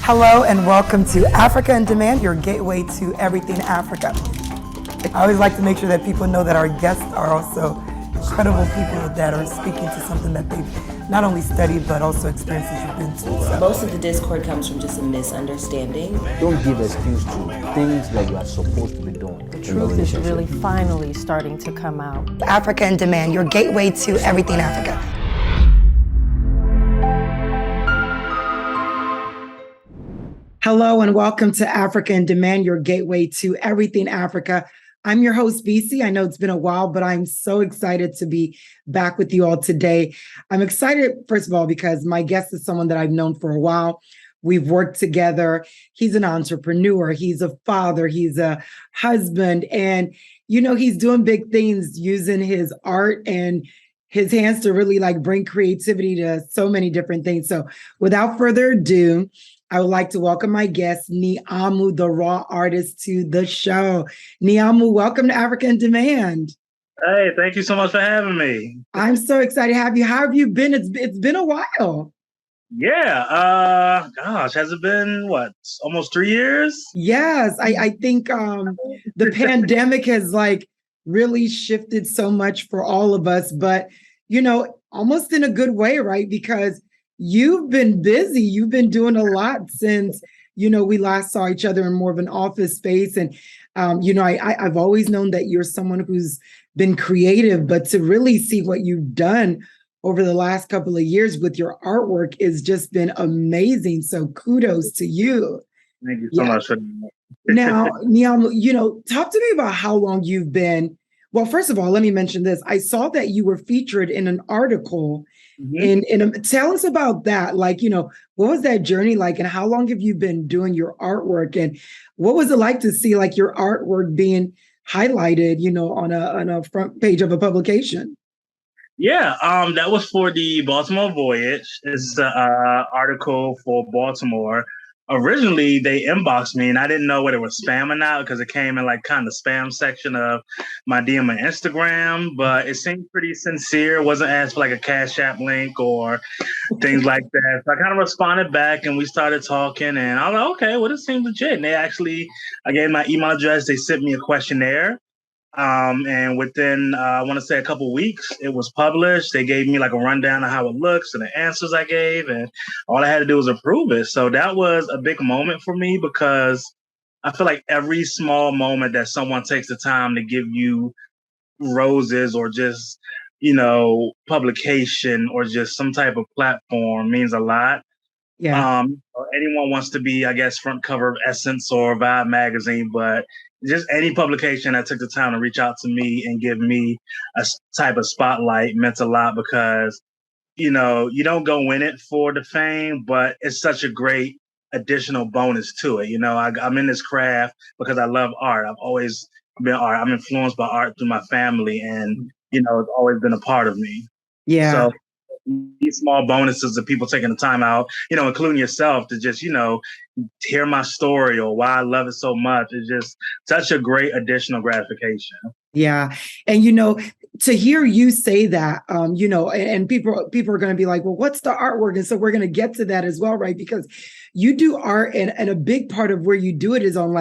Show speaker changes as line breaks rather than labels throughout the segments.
Hello and welcome to Africa in Demand, your gateway to everything Africa. I always like to make sure that people know that our guests are also incredible people that are speaking to something that they've not only studied but also experiences you've been to. So.
Most of the discord comes from just a misunderstanding.
Don't give excuse to things that you are supposed to be doing.
The truth is really finally starting to come out.
Africa in Demand, your gateway to everything Africa. Hello and welcome to Africa in Demand, your gateway to everything Africa. I'm your host, BC. I know it's been a while, but I'm so excited to be back with you all today. I'm excited, first of all, because my guest is someone that I've known for a while. We've worked together. He's an entrepreneur. He's a father. He's a husband. And, he's doing big things using his art and his hands to really bring creativity to so many different things. So without further ado, I would like to welcome my guest, Niahmu the Raw Artist, to the show. Niahmu, welcome to Africa in Demand.
Hey, thank you so much for having me.
I'm so excited to have you. How have you been? It's been a while.
Yeah. Has it been almost 3 years?
Yes, I think the pandemic has really shifted so much for all of us, but almost in a good way, right? Because you've been busy. You've been doing a lot since, we last saw each other in more of an office space. And, I've always known that you're someone who's been creative, but to really see what you've done over the last couple of years with your artwork has just been amazing. So kudos to you.
Thank you so much for that.
Now, Niahmu, talk to me about how long you've been. Well, first of all, let me mention this. I saw that you were featured in an article. Tell us about that. What was that journey like, and how long have you been doing your artwork, and what was it like to see your artwork being highlighted, on a front page of a publication?
Yeah, that was for the Baltimore Voyage. It's the article for Baltimore. Originally, they inboxed me, and I didn't know whether it was spam or not because it came in kind of spam section of my DM on Instagram. But it seemed pretty sincere. It wasn't asked for a Cash App link or things like that. So I kind of responded back, and we started talking. And I was like, okay, well, this seems legit. And I gave my email address. They sent me a questionnaire. And within, I want to say a couple of weeks, it was published. They gave me a rundown of how it looks and the answers I gave, and all I had to do was approve it. So that was a big moment for me because I feel like every small moment that someone takes the time to give you roses or just, publication or just some type of platform means a lot.
Yeah.
Anyone wants to be, I guess, front cover of Essence or Vibe magazine, but just any publication that took the time to reach out to me and give me a type of spotlight meant a lot because, you don't go in it for the fame, but it's such a great additional bonus to it. I'm in this craft because I love art. I've always been art. I'm influenced by art through my family, and, it's always been a part of me.
Yeah.
So these small bonuses of people taking the time out, including yourself, to just, hear my story or why I love it so much. It's just such a great additional gratification.
Yeah. And, to hear you say that, and people are going to be like, well, what's the artwork? And so we're going to get to that as well, right? Because you do art, and a big part of where you do it is on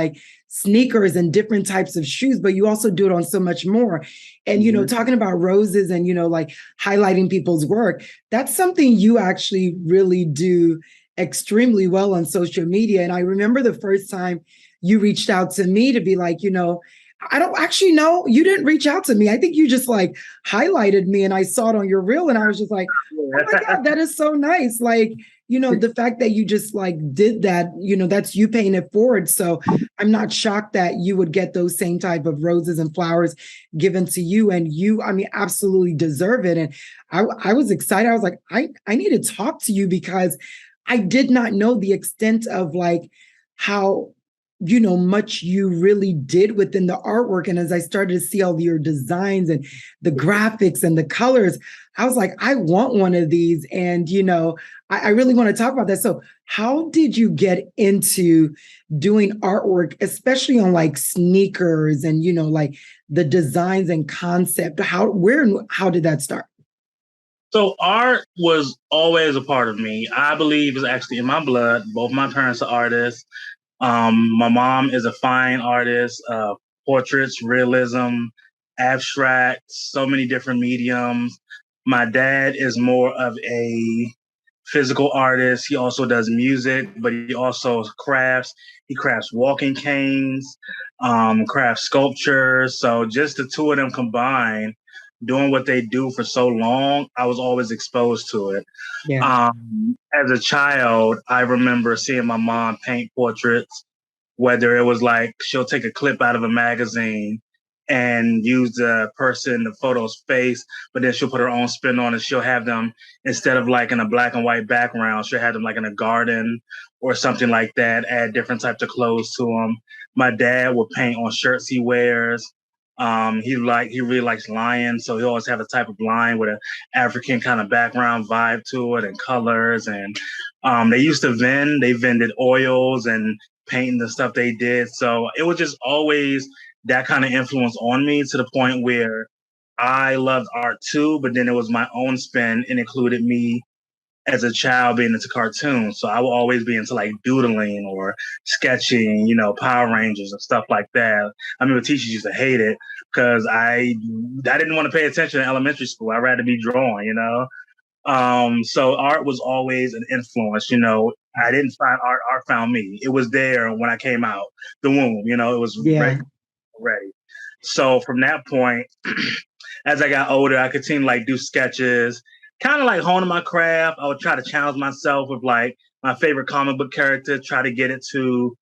sneakers and different types of shoes, but you also do it on so much more. And, talking about roses and, highlighting people's work, that's something you actually really do extremely well on social media. And I remember the first time you reached out to me to be like, I don't actually know. You didn't reach out to me. I think you just highlighted me, and I saw it on your reel, and I was just like, oh my God, that is so nice. The fact that you just did that, that's you paying it forward. So I'm not shocked that you would get those same type of roses and flowers given to you. And you, absolutely deserve it. And I was excited. I was like, I need to talk to you because I did not know the extent of how much you really did within the artwork. And as I started to see all your designs and the graphics and the colors, I was like, I want one of these. And, I really want to talk about that. So how did you get into doing artwork, especially on sneakers and, the designs and concept? How did that start?
So art was always a part of me. I believe it's actually in my blood. Both my parents are artists. My mom is a fine artist, portraits, realism, abstract, so many different mediums. My dad is more of a physical artist. He also does music, but he also crafts. He crafts walking canes, crafts sculptures. So just the two of them combined, doing what they do for so long, I was always exposed to it.
Yeah.
As a child, I remember seeing my mom paint portraits, whether it was like she'll take a clip out of a magazine and use the person, the photo's face, but then she'll put her own spin on it. She'll have them, instead of like in a black and white background, she'll have them like in a garden or something like that, add different types of clothes to them. My dad will paint on shirts he wears. He really likes lions, so he always have a type of lion with an African kind of background vibe to it and colors. And they vended oils and painting the stuff they did. So it was just always that kind of influence on me, to the point where I loved art too, but then it was my own spin and included me as a child being into cartoons. So I will always be into like doodling or sketching, Power Rangers and stuff like that. I remember teachers used to hate it because I didn't want to pay attention in elementary school. I'd rather be drawing. So art was always an influence. I didn't find art found me. It was there when I came out the womb. It was ready. So from that point, as I got older, I continued to like do sketches, kind of like honing my craft. I would try to challenge myself with like my favorite comic book character, try to get it to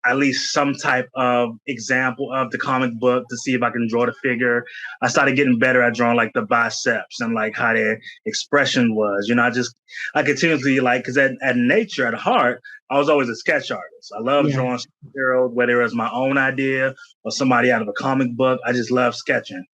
at least some type of example of the comic book to see if I can draw the figure. I started getting better at drawing like the biceps and like how their expression was. I continuously because at nature, at heart, I was always a sketch artist. I love drawing superheroes, whether it was my own idea or somebody out of a comic book. I just love sketching.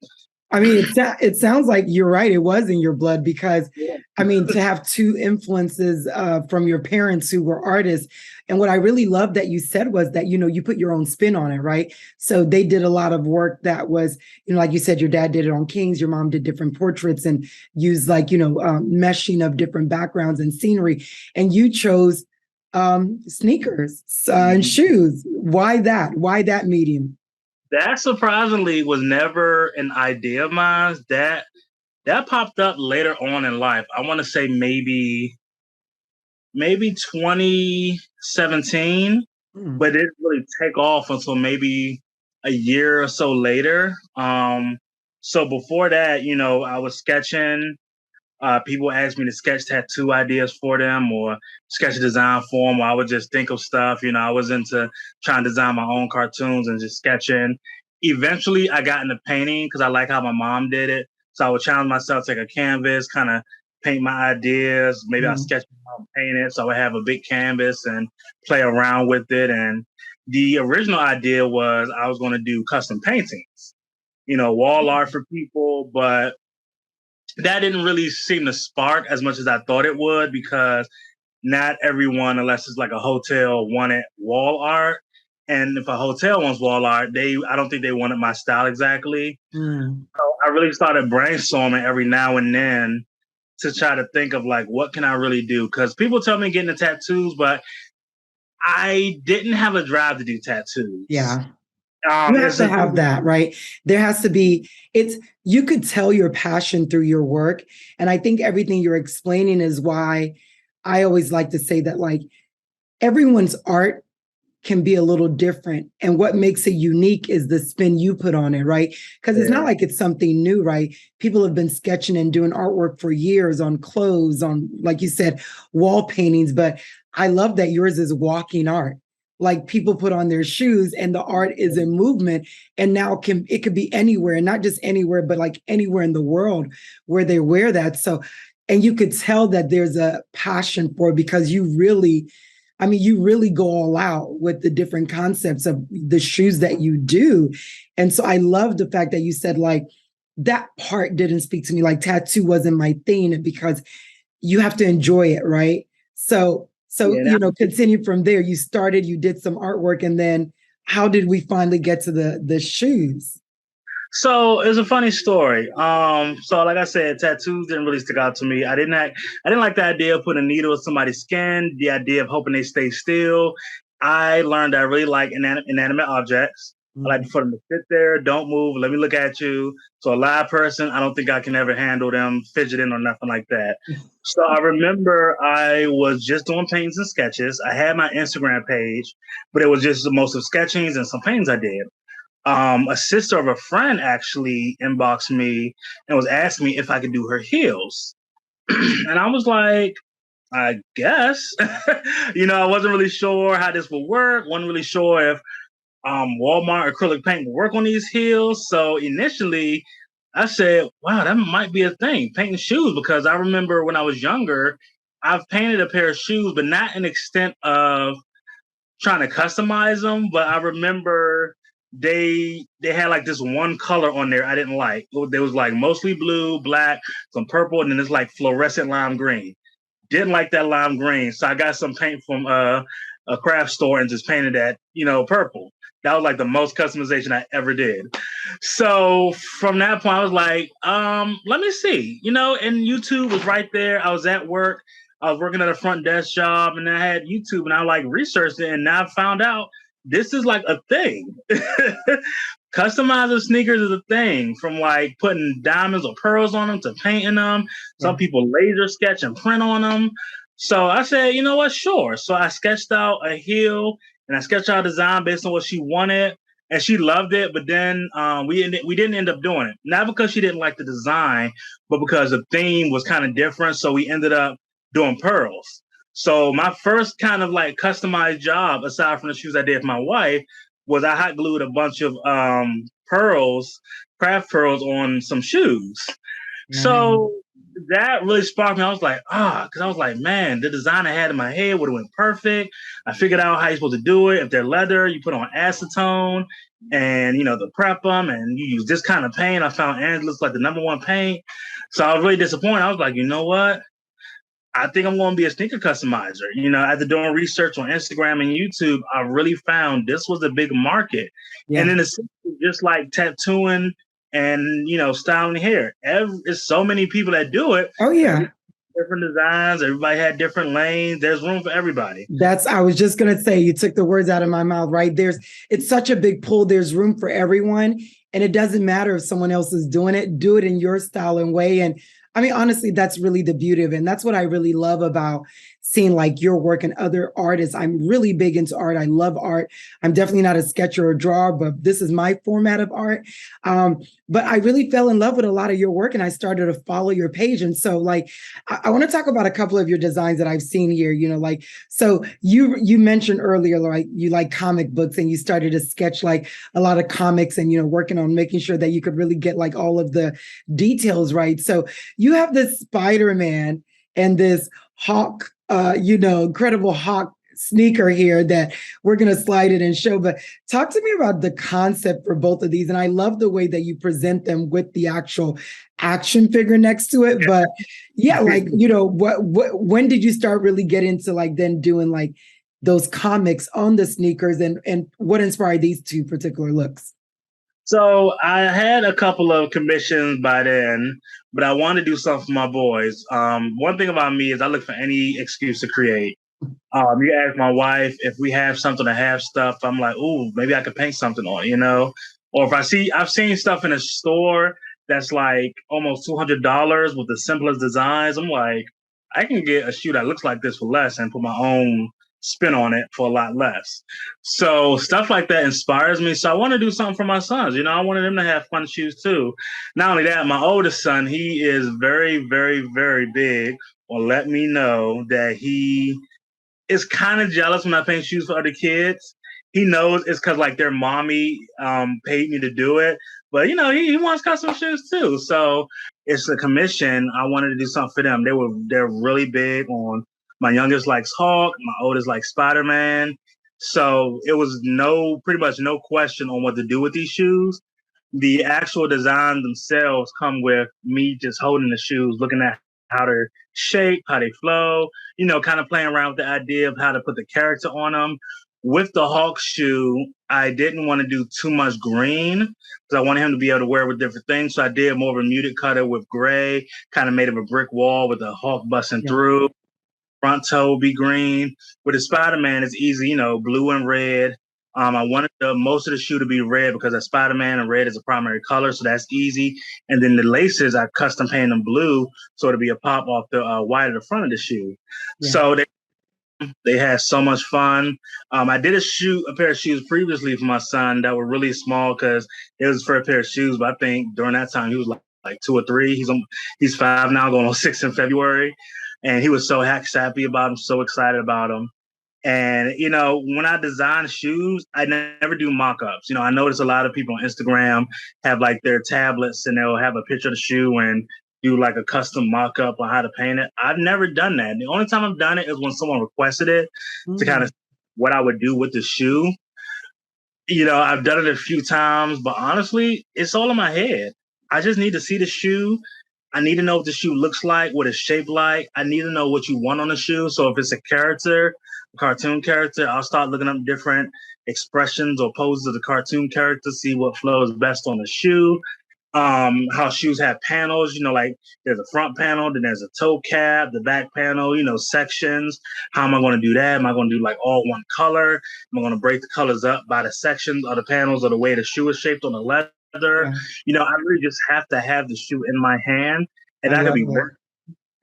I mean, it sounds like you're right. It was in your blood because, to have two influences from your parents who were artists. And what I really loved that you said was that, you put your own spin on it, right? So they did a lot of work that was, like you said, your dad did it on Kings, your mom did different portraits and used meshing of different backgrounds and scenery. And you chose sneakers and shoes. Why that? Why that medium?
That surprisingly was never an idea of mine. That popped up later on in life. I want to say maybe 2017, but it didn't really take off until maybe a year or so later. So before that, I was sketching. People asked me to sketch tattoo ideas for them or sketch a design for them, or I would just think of stuff. I was into trying to design my own cartoons and just sketching. Eventually, I got into painting because I like how my mom did it. So I would challenge myself, take a canvas, kind of paint my ideas. Maybe I'll sketch it out and paint it. So I would have a big canvas and play around with it. And the original idea was I was going to do custom paintings, wall art for people, but that didn't really seem to spark as much as I thought it would, because not everyone, unless it's like a hotel, wanted wall art. And if a hotel wants wall art, I don't think they wanted my style exactly. So I really started brainstorming every now and then to try to think of like, what can I really do? Because people tell me getting the tattoos, but I didn't have a drive to do tattoos.
Yeah. You have to have that, right? There has to be, you could tell your passion through your work. And I think everything you're explaining is why I always like to say that like everyone's art can be a little different. And what makes it unique is the spin you put on it, right? Because it's not like it's something new, right? People have been sketching and doing artwork for years on clothes, on, like you said, wall paintings. But I love that yours is walking art. Like people put on their shoes and the art is in movement, and now it could be anywhere, and not just anywhere, but like anywhere in the world where they wear that. So, and you could tell that there's a passion for it because you really go all out with the different concepts of the shoes that you do. And so I love the fact that you said like that part didn't speak to me, like tattoo wasn't my thing, because you have to enjoy it, right? So continue from there. You did some artwork, and then how did we finally get to the shoes?
So it's a funny story. So like I said, tattoos didn't really stick out to me. I didn't like the idea of putting a needle in somebody's skin, the idea of hoping they stay still. I learned I really like inanimate objects. I like for them to sit there, don't move, let me look at you. So a live person, I don't think I can ever handle them fidgeting or nothing like that. So I remember I was just doing paintings and sketches. I had my Instagram page, but it was just most of sketchings and some paintings I did. A sister of a friend actually inboxed me and was asking me if I could do her heels. And I was like, I guess. I wasn't really sure how this would work. Wasn't really sure if Walmart acrylic paint would work on these heels. So initially, I said, wow, that might be a thing, painting shoes, because I remember when I was younger, I've painted a pair of shoes, but not an extent of trying to customize them. But I remember they had like this one color on there I didn't like. There was like mostly blue, black, some purple, and then it's like fluorescent lime green. Didn't like that lime green, so I got some paint from a craft store and just painted that, purple. That was like the most customization I ever did. So from that point, I was like, let me see, and YouTube was right there. I was at work. I was working at a front desk job and I had YouTube and I like researched it and now I found out this is like a thing. Customizing sneakers is a thing, from like putting diamonds or pearls on them to painting them. Some people laser sketch and print on them. So I said, you know what? Sure. So I sketched out a heel and I sketched out a design based on what she wanted. And she loved it, but then we didn't end up doing it. Not because she didn't like the design, but because the theme was kind of different. So we ended up doing pearls. So my first kind of like customized job, aside from the shoes I did for my wife, was I hot glued a bunch of pearls, craft pearls, on some shoes. So that really sparked me. I was like, because I was like, man, the design I had in my head would have went perfect. I figured out how you're supposed to do it. If they're leather, you put on acetone and, to prep them, and you use this kind of paint. I found Angela's like the #1 paint. So I was really disappointed. I was like, you know what? I think I'm going to be a sneaker customizer. After doing research on Instagram and YouTube, I really found this was a big market. Yeah. And then it's just like tattooing and, styling hair. There's so many people that do it.
Oh, yeah.
Different designs. Everybody had different lanes. There's room for everybody.
I was just going to say, you took the words out of my mouth, right? It's such a big pull. There's room for everyone. And it doesn't matter if someone else is doing it. Do it in your style and way. And I mean, honestly, that's really the beauty of it. And that's what I really love about seeing like your work and other artists. I'm really big into art. I love art. I'm definitely not a sketcher or drawer, but this is my format of art. But I really fell in love with a lot of your work and I started to follow your page. And so like, I want to talk about a couple of your designs that I've seen here, so you mentioned earlier, like you like comic books and you started to sketch like a lot of comics and, working on making sure that you could really get like all of the details right. So you have this Spider-Man and this Hawk, incredible Hawk sneaker here that we're going to slide it and show. But talk to me about the concept for both of these. And I love the way that you present them with the actual action figure next to it. But yeah, like, when did you start really get into like then doing like those comics on the sneakers and what inspired these two particular looks?
So I had a couple of commissions by then, but I wanted to do something for my boys. One thing about me is I look for any excuse to create. You ask my wife if we have something to have stuff. I'm like, ooh, maybe I could paint something on, Or if I've seen stuff in a store that's like almost $200 with the simplest designs. I'm like, I can get a shoe that looks like this for less and put my own spin on it for a lot less. So stuff like that inspires me. So I want to do something for my sons. I wanted them to have fun shoes too. Not only that, my oldest son, he is very, very, very big on let me know that he is kind of jealous when I paint shoes for other kids. He knows it's because like their mommy paid me to do it. But, he wants custom shoes too. So it's a commission. I wanted to do something for them. They're really big on. My youngest likes Hawk. My oldest likes Spider-Man. So it was pretty much no question on what to do with these shoes. The actual designs themselves come with me just holding the shoes, looking at how they're shaped, how they flow, kind of playing around with the idea of how to put the character on them. with the Hawk shoe, I didn't want to do too much green because I wanted him to be able to wear with different things. So I did more of a muted color with gray, kind of made of a brick wall with a hawk busting through. Front toe will be green. With the Spider-Man, it's easy, blue and red. I wanted most of the shoe to be red because of Spider-Man and red is a primary color, so that's easy. And then the laces, I custom painted them blue, so it'll be a pop off the white at the front of the shoe. Yeah. So they had so much fun. I did a pair of shoes previously for my son that were really small because it was for a pair of shoes, but I think during that time he was like 2 or 3. He's 5 now, going on 6 in February. And he was so happy about them, so excited about them. And, when I design shoes, I never do mock-ups. I notice a lot of people on Instagram have like their tablets and they'll have a picture of the shoe and do like a custom mock-up on how to paint it. I've never done that. The only time I've done it is when someone requested it to kind of what I would do with the shoe. I've done it a few times, but honestly, it's all in my head. I just need to see the shoe. I need to know what the shoe looks like, what it's shaped like. I need to know what you want on the shoe. So if it's a cartoon character, I'll start looking up different expressions or poses of the cartoon character, see what flows best on the shoe. How shoes have panels, like there's a front panel, then there's a toe cap, the back panel, sections. How am I going to do that? Am I going to do like all one color? Am I going to break the colors up by the sections of the panels or the way the shoe is shaped on the leather? Yeah. I really just have to have the shoe in my hand, and I could be working,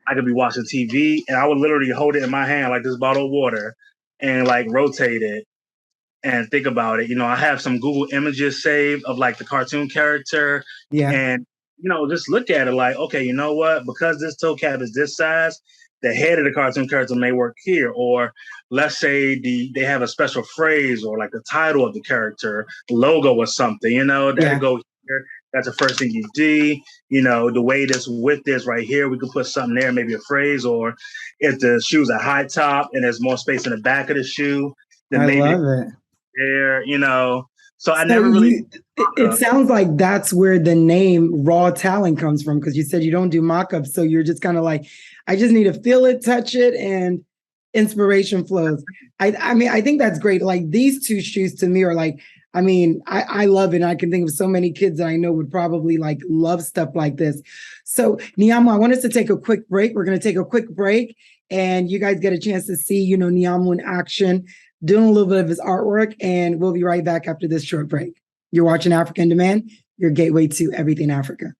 I could be watching TV, and I would literally hold it in my hand like this bottle of water and like rotate it and think about it. I have some Google images saved of like the cartoon character. Yeah. And, just look at it like, okay, you know what? Because this toe cap is this size, the head of the cartoon character may work here. Or let's say they have a special phrase or like the title of the character, logo or something, that'll go here. That's the first thing you do. The way this width is right here, we could put something there, maybe a phrase. Or if the shoe's a high top and there's more space in the back of the shoe, then maybe
love it.
There, so I never really.
It sounds like that's where the name Raw Talent comes from, because you said you don't do mock-ups, so you're just kind of like, I just need to feel it, touch it, and inspiration flows. I mean, I think that's great. Like these 2 shoes to me are like, I love it. And I can think of so many kids that I know would probably like love stuff like this. So Niahmu, I want us to take a quick break. We're going to take a quick break and you guys get a chance to see, Niahmu in action, doing a little bit of his artwork, and we'll be right back after this short break. You're watching Africa in Demand, your gateway to everything Africa.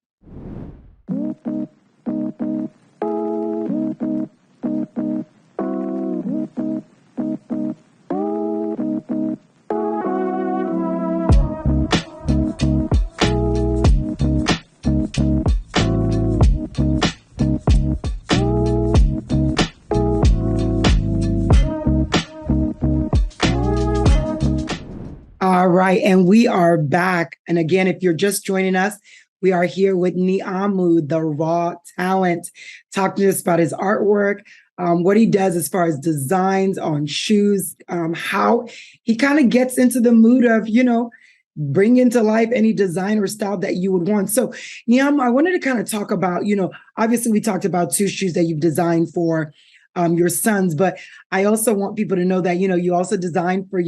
All right, and we are back. And again, if you're just joining us, we are here with Niahmu the Raw Talent, talking to us about his artwork, what he does as far as designs on shoes, how he kind of gets into the mood of, bring into life any design or style that you would want. So Niahmu, I wanted to kind of talk about, obviously we talked about 2 shoes that you've designed for your sons, but I also want people to know that, you also design for,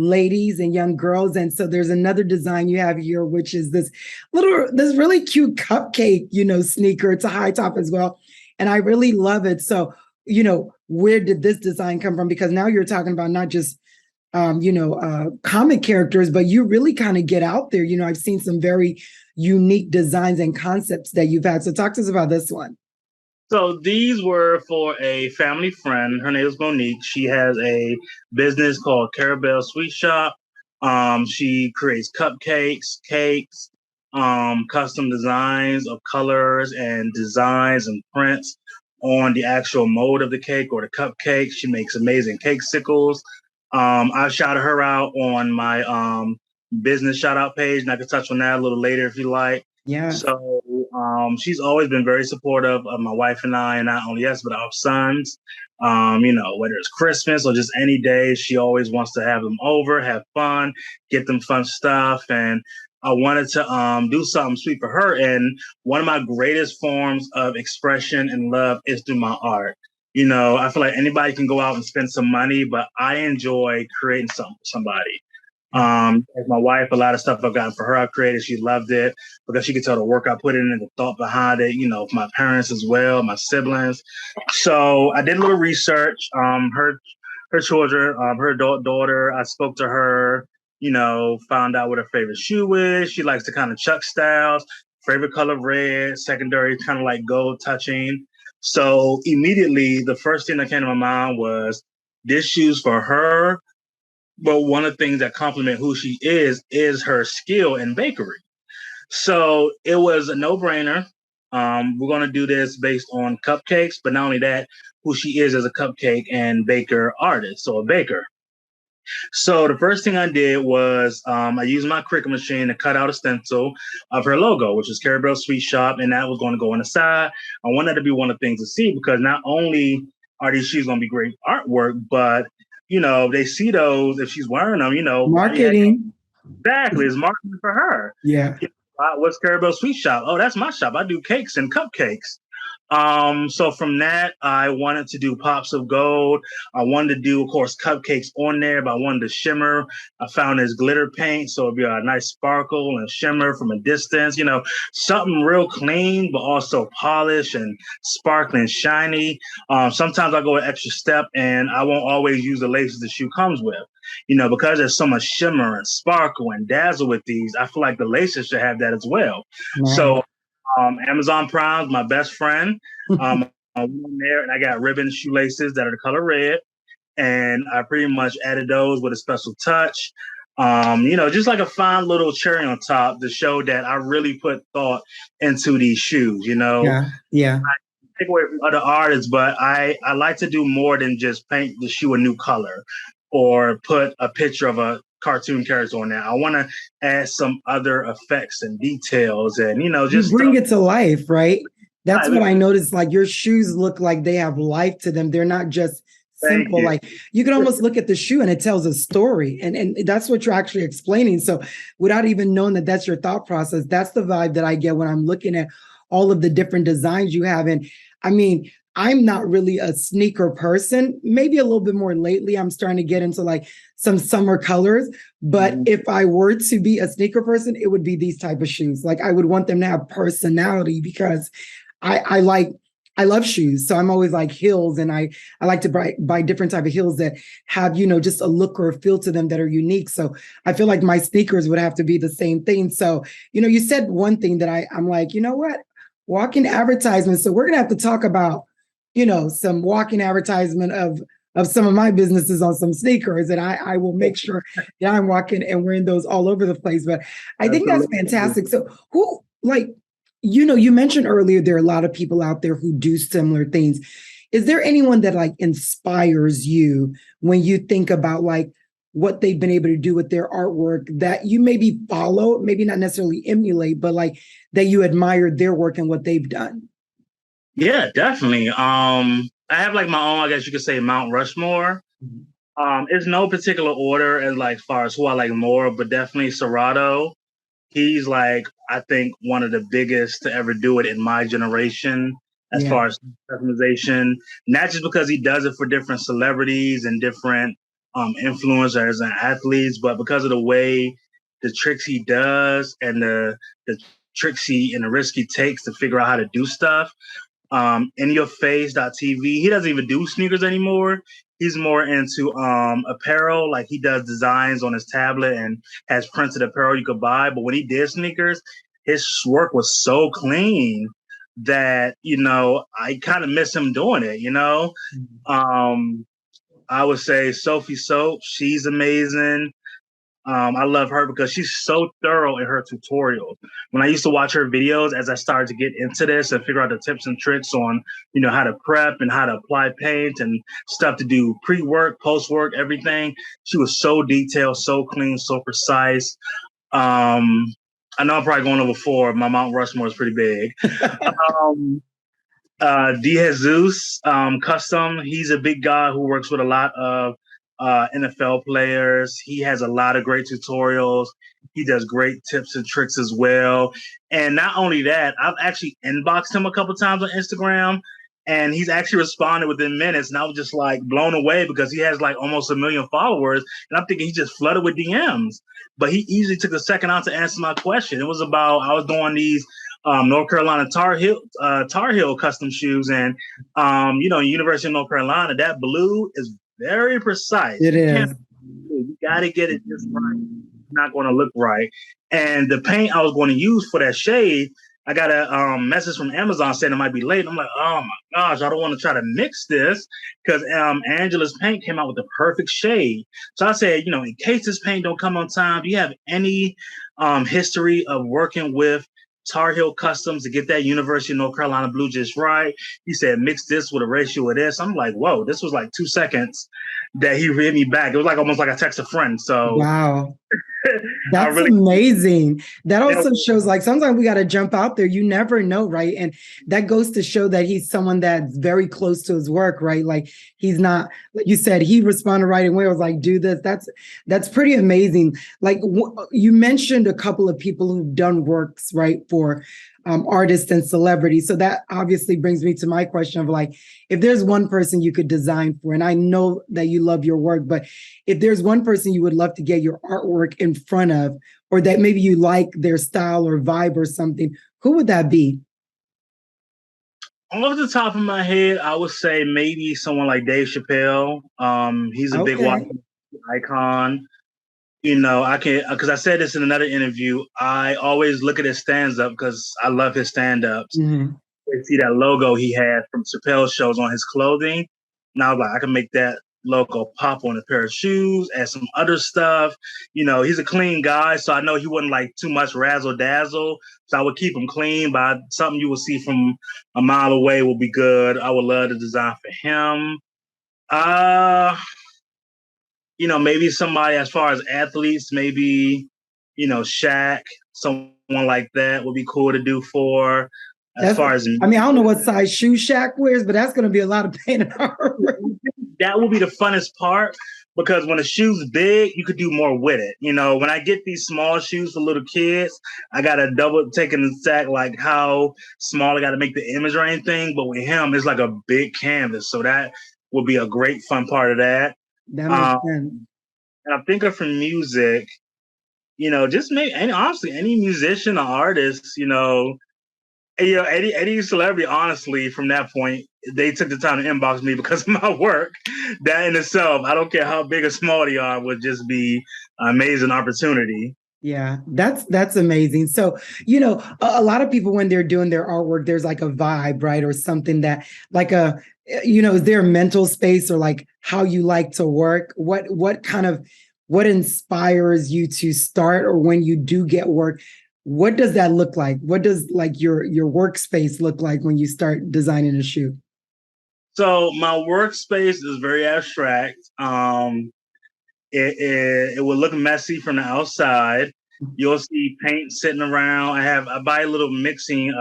ladies and young girls. And so there's another design you have here, which is this really cute cupcake, sneaker. It's a high top as well. And I really love it. So, where did this design come from? Because now you're talking about not just, comic characters, but you really kind of get out there. I've seen some very unique designs and concepts that you've had. So talk to us about this one.
So these were for a family friend. Her name is Monique. She has a business called Carabelle Sweet Shop. She creates cupcakes, cakes, custom designs of colors and designs and prints on the actual mold of the cake or the cupcake. She makes amazing cake sickles. I shouted her out on my business shout out page, and I can touch on that a little later if you like.
Yeah.
So she's always been very supportive of my wife and I, and not only us, but our sons. Whether it's Christmas or just any day, she always wants to have them over, have fun, get them fun stuff. And I wanted to do something sweet for her. And one of my greatest forms of expression and love is through my art. I feel like anybody can go out and spend some money, but I enjoy creating something for somebody. As my wife, a lot of stuff I've gotten for her, I've created. She loved it because she could tell the work I put in and the thought behind it, for my parents as well, my siblings. So I did a little research. Her children, her adult daughter, I spoke to her, found out what her favorite shoe is. She likes the kind of Chuck styles, favorite color red, secondary kind of like gold touching. So immediately the first thing that came to my mind was this shoe's for her. But one of the things that complement who she is her skill in bakery. So it was a no-brainer. We're going to do this based on cupcakes, but not only that, who she is as a cupcake and baker artist, so a baker. So the first thing I did was I used my Cricut machine to cut out a stencil of her logo, which is Caribou Sweet Shop, and that was going to go on the side. I wanted that to be one of the things to see because not only are these shoes going to be great artwork, but they see those if she's wearing them.
Marketing.
Exactly, it's marketing for her.
Yeah.
What's Caribou Sweet Shop? Oh, that's my shop. I do cakes and cupcakes. So from that, I wanted to do pops of gold. I wanted to do, of course, cupcakes on there, but I wanted to shimmer. I found this glitter paint, so it'd be a nice sparkle and shimmer from a distance, something real clean, but also polished and sparkling, shiny. Sometimes I go an extra step and I won't always use the laces the shoe comes with. Because there's so much shimmer and sparkle and dazzle with these, I feel like the laces should have that as well.
Nice.
So Amazon Prime's my best friend. I went in there and I got ribbon shoelaces that are the color red. And I pretty much added those with a special touch. Just like a fine little cherry on top to show that I really put thought into these shoes,
Yeah.
I take away from other artists, but I like to do more than just paint the shoe a new color or put a picture of a cartoon character on there. I want to add some other effects and details and, just
you bring
stuff.
it to life, right? That's what I noticed. Like your shoes look like they have life to them. They're not just simple. Like you can almost look at the shoe and it tells a story. And that's what you're actually explaining. So without even knowing that that's your thought process, that's the vibe that I get when I'm looking at all of the different designs you have. And I mean, I'm not really a sneaker person, maybe a little bit more lately. I'm starting to get into like some summer colors. But if I were to be a sneaker person, it would be these type of shoes. Like I would want them to have personality because I love shoes. So I'm always like heels, and I like to buy different type of heels that have, just a look or a feel to them that are unique. So I feel like my sneakers would have to be the same thing. So, you said one thing that I'm like, you know what? Walking advertisements. So we're going to have to talk about, some walking advertisement of some of my businesses on some sneakers. And I will make sure that I'm walking and wearing those all over the place. But I think that's fantastic. So who, like, you mentioned earlier, there are a lot of people out there who do similar things. Is there anyone that like inspires you when you think about like what they've been able to do with their artwork that you maybe follow, maybe not necessarily emulate, but like that you admire their work and what they've done?
Yeah, definitely. I have like my own, I guess you could say, Mount Rushmore. It's no particular order as like far as who I like more, but definitely Serato. He's like, I think one of the biggest to ever do it in my generation as far as customization, not just because he does it for different celebrities and different influencers and athletes, but because of the way the tricks he does and the tricks and the risk he takes to figure out how to do stuff. InYourFace.tv. He doesn't even do sneakers anymore. He's more into apparel. Like he does designs on his tablet and has printed apparel you could buy. But when he did sneakers, his work was so clean that, I kind of miss him doing it, I would say Sophie Soap, she's amazing. I love her because she's so thorough in her tutorials. When I used to watch her videos, as I started to get into this and figure out the tips and tricks on, how to prep and how to apply paint and stuff to do pre-work, post-work, everything. She was so detailed, so clean, so precise. I know I'm probably going over 4. My Mount Rushmore is pretty big. DeJesus Custom. He's a big guy who works with a lot of NFL players. He has a lot of great tutorials. He does great tips and tricks as well. And not only that, I've actually inboxed him a couple times on Instagram, And he's actually responded within minutes. And I was just like blown away because he has like almost 1 million followers. And I'm thinking he just flooded with DMs. But he easily took a second out to answer my question. It was about, I was doing these North Carolina Tar Heel custom shoes. And, University of North Carolina, that blue is very precise.
It is.
You got to get it just right. It's not going to look right. And the paint I was going to use for that shade, I got a message from Amazon saying it might be late. I'm like, oh my gosh, I don't want to try to mix this because Angela's paint came out with the perfect shade. So I said, in case this paint don't come on time, do you have any history of working with Tar Heel Customs to get that University of North Carolina blue just right? He said, mix this with a ratio of this. I'm like, whoa, this was like 2 seconds that he hit me back. It was like almost like I text a friend. So
wow. That's amazing. That also shows like sometimes we got to jump out there. You never know, right? And that goes to show that he's someone that's very close to his work, right? Like he's not, like you said, he responded right away. I was like, do this. That's pretty amazing. Like you mentioned a couple of people who've done works, right, for artists and celebrities. So that obviously brings me to my question of like, if there's one person you could design for, and I know that you love your work, but if there's one person you would love to get your artwork in front of, or that maybe you like their style or vibe or something, who would that be?
Off the top of my head, I would say maybe someone like Dave Chappelle. He's a big Washington icon. Because I said this in another interview, I always look at his stand-up because I love his stand-ups.
Mm-hmm.
You see that logo he had from Chappelle's shows on his clothing. And I was like, I can make that logo pop on a pair of shoes, add some other stuff. He's a clean guy, so I know he wouldn't like too much razzle dazzle. So I would keep him clean, but something you will see from a mile away will be good. I would love to design for him. Maybe somebody as far as athletes, maybe, Shaq, someone like that would be cool to do for. I
don't know what size shoe Shaq wears, but that's going to be a lot of pain and armor.
That will be the funnest part because when a shoe's big, you could do more with it. When I get these small shoes for little kids, I got to double take in the sack like how small I got to make the image or anything. But with him, it's like a big canvas. So that will be a great fun part of that.
That makes sense.
And I'm thinking for music, just honestly, any musician or artist, any celebrity, honestly, from that point, they took the time to inbox me because of my work. That in itself, I don't care how big or small they are, would just be an amazing opportunity.
Yeah, that's amazing. So, a lot of people, when they're doing their artwork, there's like a vibe, right? Or something that like is there a mental space or like how you like to work? What inspires you to start, or when you do get work, what does that look like? What does like your workspace look like when you start designing a shoe?
So my workspace is very abstract. It will look messy from the outside. You'll see paint sitting around. I buy little mixing,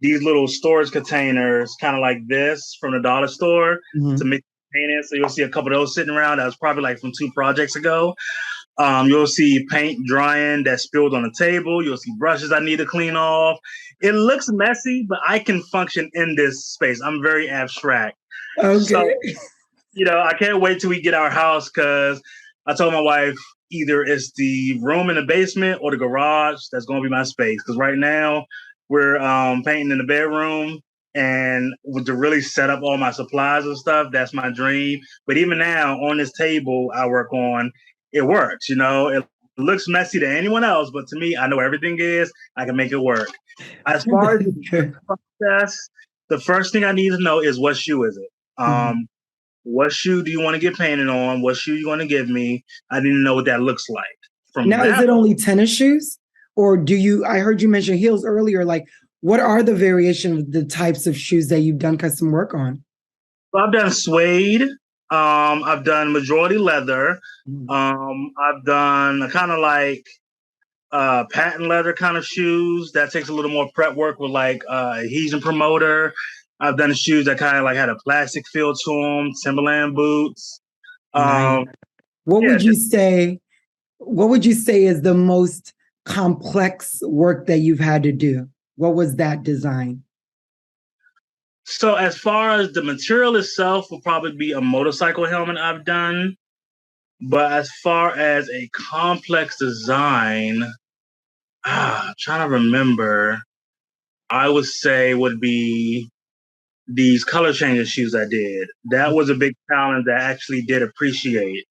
these little storage containers, kind of like this from the dollar store to mix paint in. So you'll see a couple of those sitting around. That was probably like from 2 projects ago. You'll see paint drying that spilled on the table. You'll see brushes I need to clean off. It looks messy, but I can function in this space. I'm very abstract.
Okay.
So, I can't wait till we get our house because I told my wife either it's the room in the basement or the garage that's going to be my space. Because right now we're painting in the bedroom, and to really set up all my supplies and stuff, that's my dream. But even now on this table I work on, it works. It looks messy to anyone else, but to me, I know everything is. I can make it work. As far as the process, the first thing I need to know is what shoe is it? What shoe do you want to get painted on? What shoe you want to give me? I need to know what that looks like.
Is it only tennis shoes? Or I heard you mention heels earlier, like what are the variation of the types of shoes that you've done custom work on?
Well, I've done suede. I've done majority leather. I've done kind of like patent leather kind of shoes. That takes a little more prep work with like adhesion promoter. I've done shoes that kind of like had a plastic feel to them, Timberland boots.
What would you say is the most complex work that you've had to do? What was that design?
So as far as the material itself will probably be a motorcycle helmet I've done. But as far as a complex design, I'm trying to remember, I would say would be these color changing shoes I did. That was a big challenge that I actually did appreciate.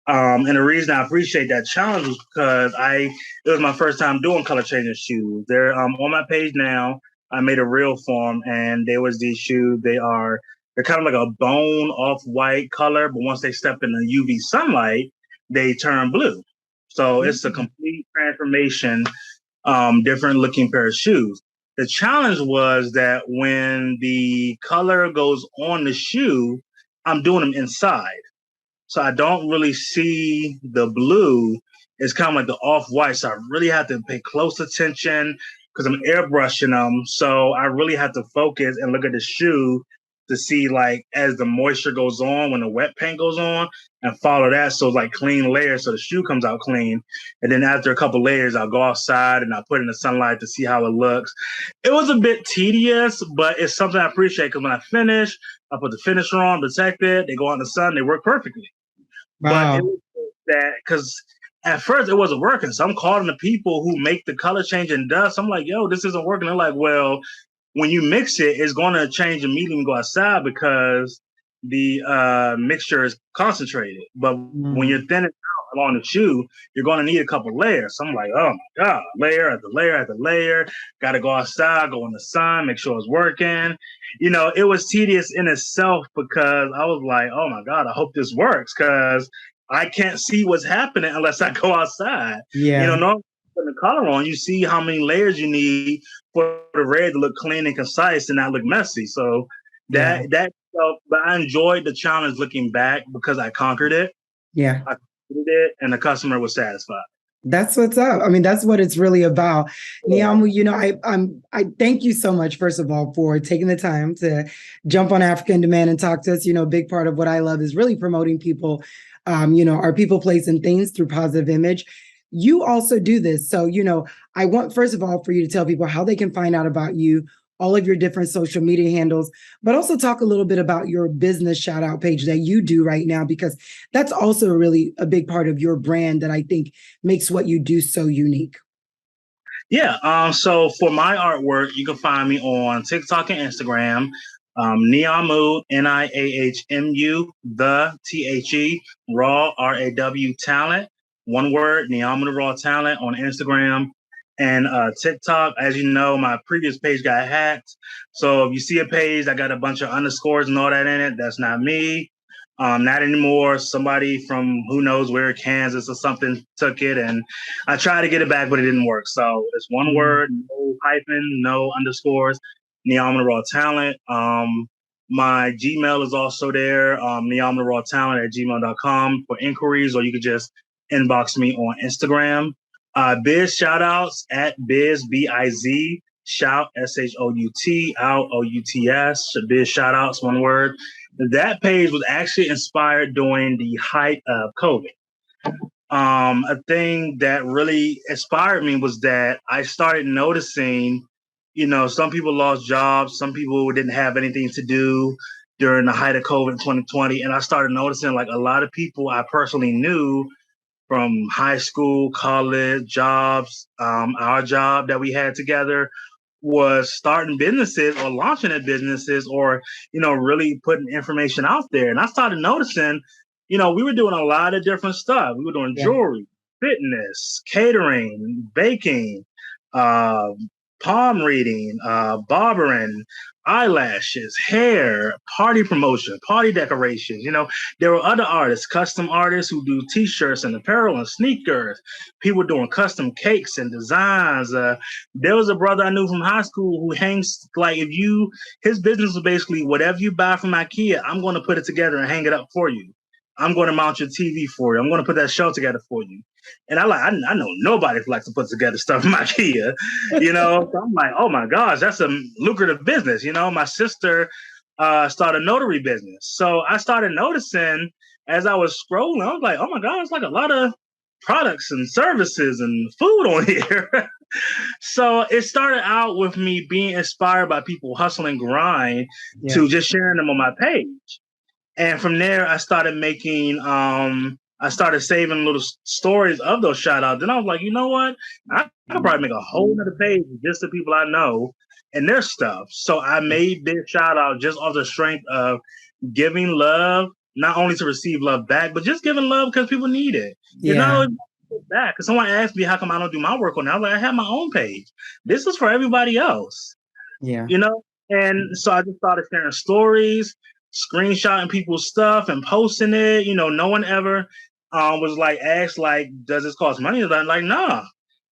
And the reason I appreciate that challenge was because it was my first time doing color changing shoes. They're on my page now. I made a reel for them, and there was these shoes. They're kind of like a bone off white color, but once they step in the UV sunlight, they turn blue. So it's a complete transformation, different looking pair of shoes. The challenge was that when the color goes on the shoe, I'm doing them inside. So I don't really see the blue. It's kind of like the off-white. So I really have to pay close attention because I'm airbrushing them. So I really have to focus and look at the shoe to see, like, as the moisture goes on, when the wet paint goes on, and follow that. So it's like clean layers. So the shoe comes out clean. And then after a couple layers, I'll go outside and I'll put it in the sunlight to see how it looks. It was a bit tedious, but it's something I appreciate because when I finish, I put the finisher on, protect it. They go out in the sun. They work perfectly.
Wow.
But it was that because at first it wasn't working. So I'm calling the people who make the color change in dust. I'm like, yo, this isn't working. They're like, well, when you mix it, it's going to change immediately and go outside because the mixture is concentrated. But when you're thinning out along the shoe, you're going to need a couple layers. So I'm like, oh my God, layer after layer after layer. Got to go outside, go in the sun, make sure it's working. It was tedious in itself because I was like, oh my God, I hope this works because I can't see what's happening unless I go outside.
Yeah.
Normally putting the color on, you see how many layers you need for the red to look clean and concise and not look messy. So but I enjoyed the challenge looking back because I conquered it.
Yeah.
I conquered it and the customer was satisfied.
That's what's up. I mean, that's what it's really about. Niahmu, I thank you so much, first of all, for taking the time to jump on Africa in Demand and talk to us. A big part of what I love is really promoting people, our people, place, and things through positive image. You also do this. So, I want, first of all, for you to tell people how they can find out about you, all of your different social media handles, but also talk a little bit about your business shout out page that you do right now, because that's also really a big part of your brand that I think makes what you do so unique.
Yeah. So for my artwork, you can find me on TikTok and Instagram. Niahmu, Niahmu, the THE, Raw, RAW Talent. One word, Niahmu the Raw Talent on Instagram and TikTok. As you know, my previous page got hacked. So if you see a page that got a bunch of underscores and all that in it, that's not me. Not anymore. Somebody from who knows where, Kansas or something, took it, and I tried to get it back, but it didn't work. So it's one word, no hyphen, no underscores. Niahmu the Raw Talent. My Gmail is also there, Niahmu the Raw Talent at gmail.com for inquiries, or you could just inbox me on Instagram. Biz shout outs at Biz, B-I-Z, shout, S-H-O-U-T, out, O-U-T-S. Biz shout outs, one word. That page was actually inspired during the height of COVID. A thing that really inspired me was that I started noticing, some people lost jobs, some people didn't have anything to do during the height of COVID in 2020. And I started noticing like a lot of people I personally knew from high school, college, jobs, our job that we had together was starting businesses or launching their businesses or, really putting information out there. And I started noticing, we were doing a lot of different stuff. We were doing jewelry, fitness, catering, baking, palm reading, barbering, eyelashes, hair, party promotion, party decorations. There were other artists, custom artists who do t-shirts and apparel and sneakers. People doing custom cakes and designs. There was a brother I knew from high school who hangs like his business was basically whatever you buy from IKEA, I'm going to put it together and hang it up for you. I'm going to mount your TV for you. I'm going to put that show together for you. And I know nobody likes to put together stuff from IKEA, So I'm like, oh my gosh, that's a lucrative business. My sister started a notary business. So I started noticing as I was scrolling, I was like, oh my God, it's like a lot of products and services and food on here. So it started out with me being inspired by people hustle and grind
Yeah.
to just sharing them on my page. And from there, I started making, I started saving little stories of those shout outs. Then I was like, you know what? I could probably make a whole nother page just the people I know and their stuff. So I made this shout out just off the strength of giving love, not only to receive love back, but just giving love because people need it. It's not always back. Because someone asked me how come I don't do my work on that. I was like, I have my own page. This is for everybody else.
Yeah.
You know? And so I just started sharing stories, screenshotting people's stuff and posting it. You know, no one ever was like asked like, does this cost money? I'm like, nah.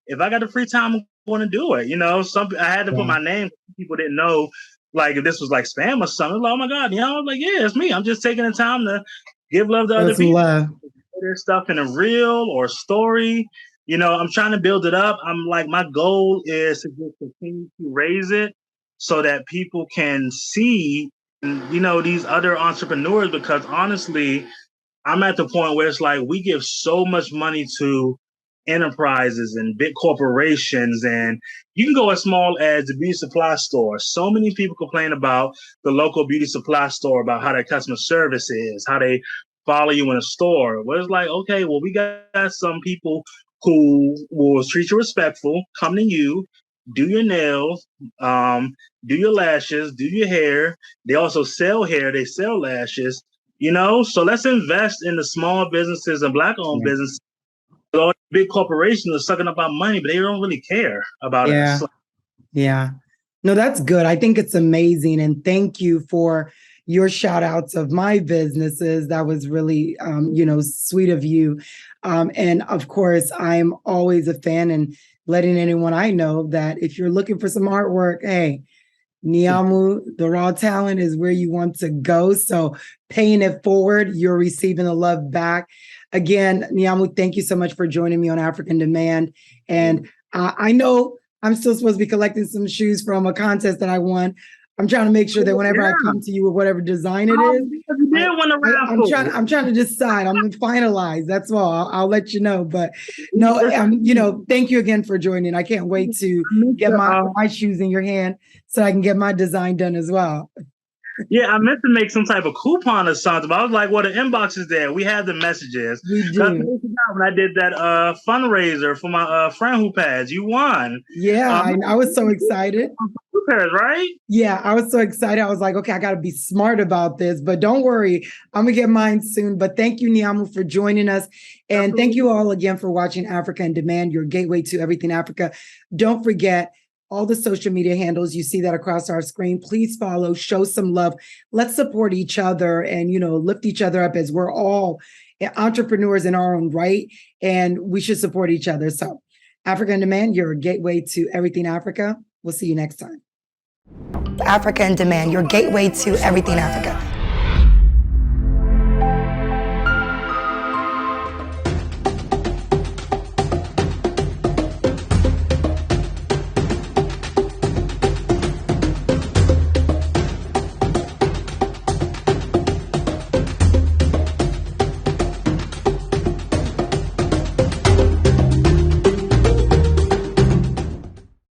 If I got the free time, I'm going to do it. You know, I had to put my name. People didn't know like if this was like spam or something. Like, oh my God, you know, I was like, yeah, it's me. I'm just taking the time to give love to other people.
Love.
Their stuff in a reel or story. You know, I'm trying to build it up. I'm like, my goal is to just continue to raise it so that people can see, you know, these other entrepreneurs, because honestly, I'm at the point where it's like we give so much money to enterprises and big corporations, and you can go as small as the beauty supply store. So many people complain about the local beauty supply store, about how their customer service is, how they follow you in a store. Well, it's like, okay, well, we got some people who will treat you respectful, come to you, do your nails, do your lashes, do your hair. They also sell hair, they sell lashes, you know? So let's invest in the small businesses and Black-owned businesses. All big corporations are sucking up our money, but they don't really care about us.
Yeah. No, that's good. I think it's amazing. And thank you for your shout outs of my businesses. That was really, you know, sweet of you. And of course, I'm always a fan and letting anyone I know that if you're looking for some artwork, hey, Niahmu the Raw Talent is where you want to go. So paying it forward, you're receiving the love back. Again, Niahmu, thank you so much for joining me on African Demand. And I know I'm still supposed to be collecting some shoes from a contest that I won. I'm trying to make sure that whenever I come to you with whatever design it is, I'm trying to decide. I'm going to finalize. That's all. I'll let you know. But no, you know, thank you again for joining. I can't wait to get my shoes in your hand so I can get my design done as well.
Yeah, I meant to make some type of coupon or something, but I was like, well, the inbox is there. We have the messages.
We do.
When I did that fundraiser for my friend who passed, you won.
Yeah, I was so excited.
Who passed, right?
Yeah, I was so excited. I was like, okay, I got to be smart about this, but don't worry. I'm going to get mine soon. But thank you, Niahmu, for joining us. And thank you all again for watching Africa in Demand, your gateway to everything Africa. Don't forget, all the social media handles, you see that across our screen. Please follow, show some love. Let's support each other and, you know, lift each other up, as we're all entrepreneurs in our own right, and we should support each other. So Africa in Demand, your gateway to everything Africa. We'll see you next time.
Africa in Demand, your gateway to everything Africa.